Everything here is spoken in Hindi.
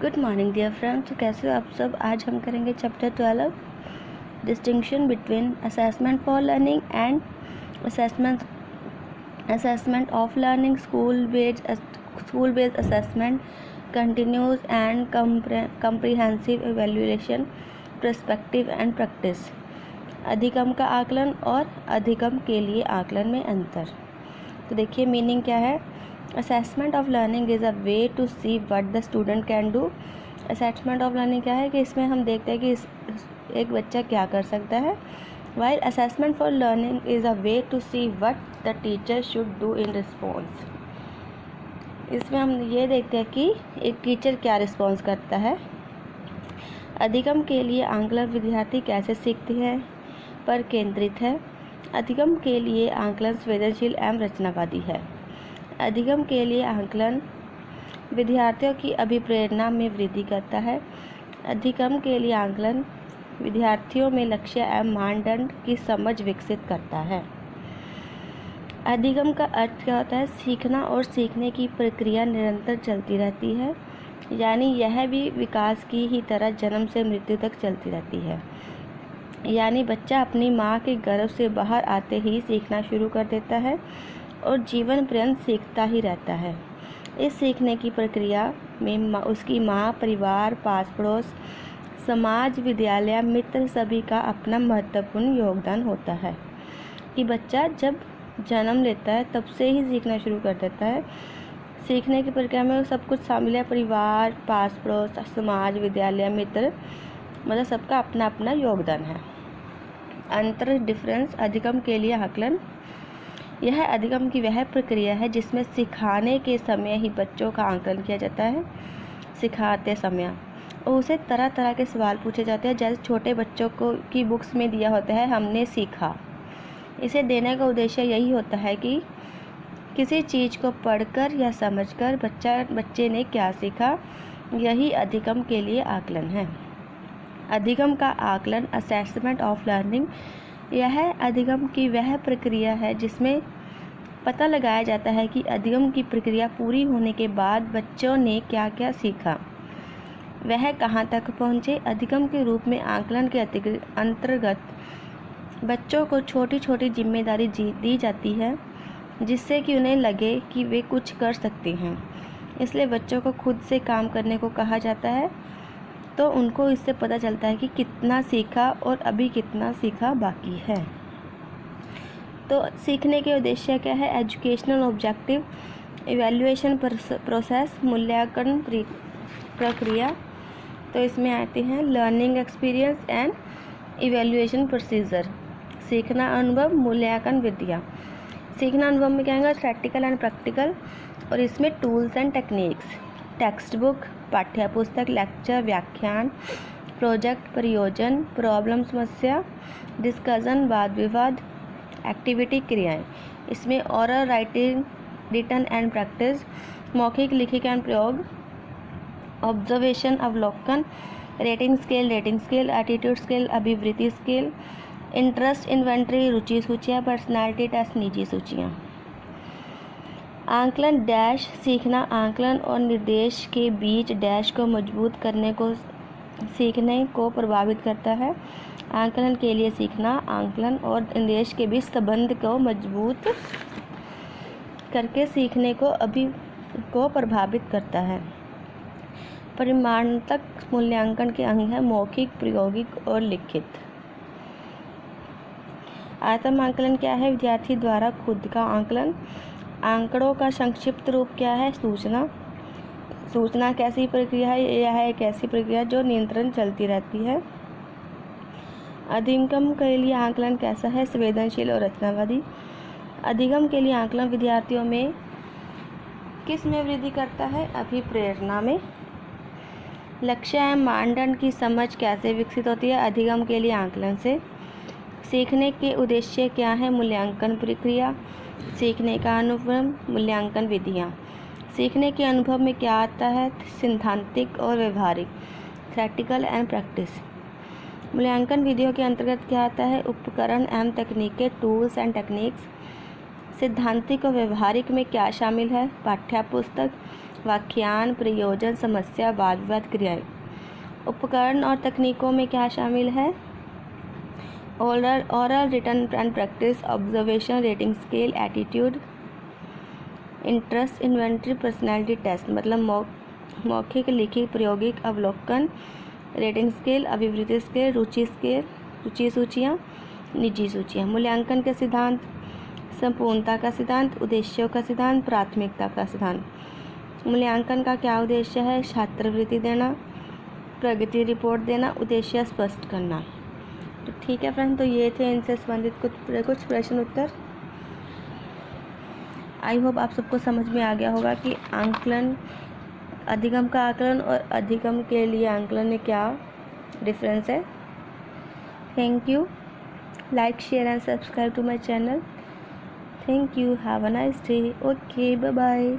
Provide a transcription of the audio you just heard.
Good morning dear friends. तो कैसे हो आप सब। आज हम करेंगे chapter 12 distinction between assessment for learning and assessment of learning. School based assessment, continuous and comprehensive evaluation, perspective and practice. अधिगम का आकलन और अधिगम के लिए आकलन में अंतर। तो देखिए मीनिंग क्या है। Assessment of learning is a way to see what the student can do. Assessment of learning क्या है कि इसमें हम देखते हैं कि एक बच्चा क्या कर सकता है। While assessment for learning is a way to see what the teacher should do in response. इसमें हम ये देखते हैं कि एक टीचर क्या रिस्पॉन्स करता है। अधिगम के लिए आकलन विद्यार्थी कैसे सीखते हैं पर केंद्रित है। अधिगम के लिए आकलन संवेदनशील एवं रचनावादी है। अधिगम के लिए आकलन विद्यार्थियों की अभिप्रेरणा में वृद्धि करता है। अधिगम के लिए आकलन विद्यार्थियों में लक्ष्य एवं मानदंड की समझ विकसित करता है। अधिगम का अर्थ क्या होता है। सीखना और सीखने की प्रक्रिया निरंतर चलती रहती है, यानी यह भी विकास की ही तरह जन्म से मृत्यु तक चलती रहती है। यानी बच्चा अपनी माँ के गर्भ से बाहर आते ही सीखना शुरू कर देता है और जीवन पर्यंत सीखता ही रहता है। इस सीखने की प्रक्रिया में उसकी माँ, परिवार, पास पड़ोस, समाज, विद्यालय, मित्र सभी का अपना महत्वपूर्ण योगदान होता है। कि बच्चा जब जन्म लेता है तब से ही सीखना शुरू कर देता है। सीखने की प्रक्रिया में सब कुछ शामिल है। परिवार, पास पड़ोस, समाज, विद्यालय, मित्र, मतलब सबका अपना अपना योगदान है। अंतर डिफरेंस। अधिगम के लिए आकलन। यह अधिगम की वह प्रक्रिया है जिसमें सिखाने के समय ही बच्चों का आकलन किया जाता है। सिखाते समय और उसे तरह तरह के सवाल पूछे जाते हैं, जैसे छोटे बच्चों को की बुक्स में दिया होता है हमने सीखा। इसे देने का उद्देश्य यही होता है कि किसी चीज़ को पढ़कर या समझकर बच्चे ने क्या सीखा। यही अधिगम के लिए आकलन है। अधिगम का आकलन असेसमेंट ऑफ लर्निंग। यह अधिगम की वह प्रक्रिया है जिसमें पता लगाया जाता है कि अधिगम की प्रक्रिया पूरी होने के बाद बच्चों ने क्या क्या सीखा, वह कहाँ तक पहुँचे। अधिगम के रूप में आकलन के अंतर्गत बच्चों को छोटी छोटी जिम्मेदारी दी जाती है जिससे कि उन्हें लगे कि वे कुछ कर सकते हैं। इसलिए बच्चों को खुद से काम करने को कहा जाता है, तो उनको इससे पता चलता है कि कितना सीखा और अभी कितना सीखा बाकी है। तो सीखने के उद्देश्य क्या है। एजुकेशनल ऑब्जेक्टिव, इवैल्यूएशन प्रोसेस, मूल्यांकन प्रक्रिया। तो इसमें आते हैं learning experience and evaluation procedure. सीखना अनुभव, मूल्यांकन विधियाँ। सीखना अनुभव में क्या होगा, प्रैक्टिकल एंड प्रैक्टिकल, और इसमें tools and techniques. Text book, पाठ्य पुस्तक, लेक्चर, व्याख्यान, प्रोजेक्ट, प्रयोजन, प्रॉब्लम, समस्या, डिस्कशन, वाद विवाद, एक्टिविटी, क्रियाएं। इसमें oral, writing, written and practice, मौखिक, लिखित एंड प्रयोग, ऑब्जर्वेशन, अवलोकन, रेटिंग स्केल, एटीट्यूड स्केल, अभिवृत्ति स्केल, इंटरेस्ट इन्वेंटरी, रुचि सूचियाँ, पर्सनालिटी टेस्ट, निजी सूचियाँ। आकलन डैश। सीखना आकलन और निर्देश के बीच डैश को मजबूत करने को सीखने को प्रभावित करता है। आकलन के लिए सीखना आकलन और निर्देश के बीच संबंध को मजबूत करके सीखने को प्रभावित करता है। परिमाणात्मक मूल्यांकन के अंग है मौखिक, प्रायोगिक और लिखित। आत्म आकलन क्या है। विद्यार्थी द्वारा खुद का आकलन। आंकड़ों का संक्षिप्त रूप क्या है। सूचना कैसी प्रक्रिया है। यह एक ऐसी प्रक्रिया जो निरंतर चलती रहती है। अधिगम के लिए आकलन कैसा है। संवेदनशील और रचनावादी। अधिगम के लिए आकलन विद्यार्थियों में किस में वृद्धि करता है। अभिप्रेरणा में। लक्ष्य एवं मानदंड की समझ कैसे विकसित होती है। अधिगम के लिए आकलन से। सीखने के उद्देश्य क्या है। मूल्यांकन प्रक्रिया, सीखने का अनुभव, मूल्यांकन विधियाँ। सीखने के अनुभव में क्या आता है। सिद्धांतिक और व्यवहारिक, प्रैक्टिकल एंड प्रैक्टिस। मूल्यांकन विधियों के अंतर्गत क्या आता है। उपकरण एवं तकनीकें, टूल्स एंड टेक्निक्स। सिद्धांतिक और व्यवहारिक में क्या शामिल है। पाठ्य पुस्तक, व्याख्यान, प्रयोजन, समस्या, वाद विवाद, क्रियाएं। उपकरण और तकनीकों में क्या शामिल है? Oral, written and practice, observation, rating scale, attitude, interest, inventory, personality test. मतलब मौखिक, लिखित, प्रायोगिक, अवलोकन, रेटिंग स्केल, अभिवृद्धि स्केल, रुचि सूचियाँ, निजी सूचियाँ। मूल्यांकन के सिद्धांत: संपूर्णता का सिद्धांत, उद्देश्यों का सिद्धांत, प्राथमिकता का सिद्धांत। मूल्यांकन का क्या उद्देश्य है? छात्रवृत्ति देना, प्रगति रिपोर्ट देना, उद्देश्य स्पष्ट करना। तो ठीक है फ्रेंड, तो ये थे इनसे संबंधित कुछ प्रश्न उत्तर। आई होप आप सबको समझ में आ गया होगा कि आंकलन, अधिगम का आकलन और अधिगम के लिए आंकलन में क्या डिफरेंस है। Thank you. Like, share and subscribe to my channel. Thank you. Have a nice day. Okay, bye bye.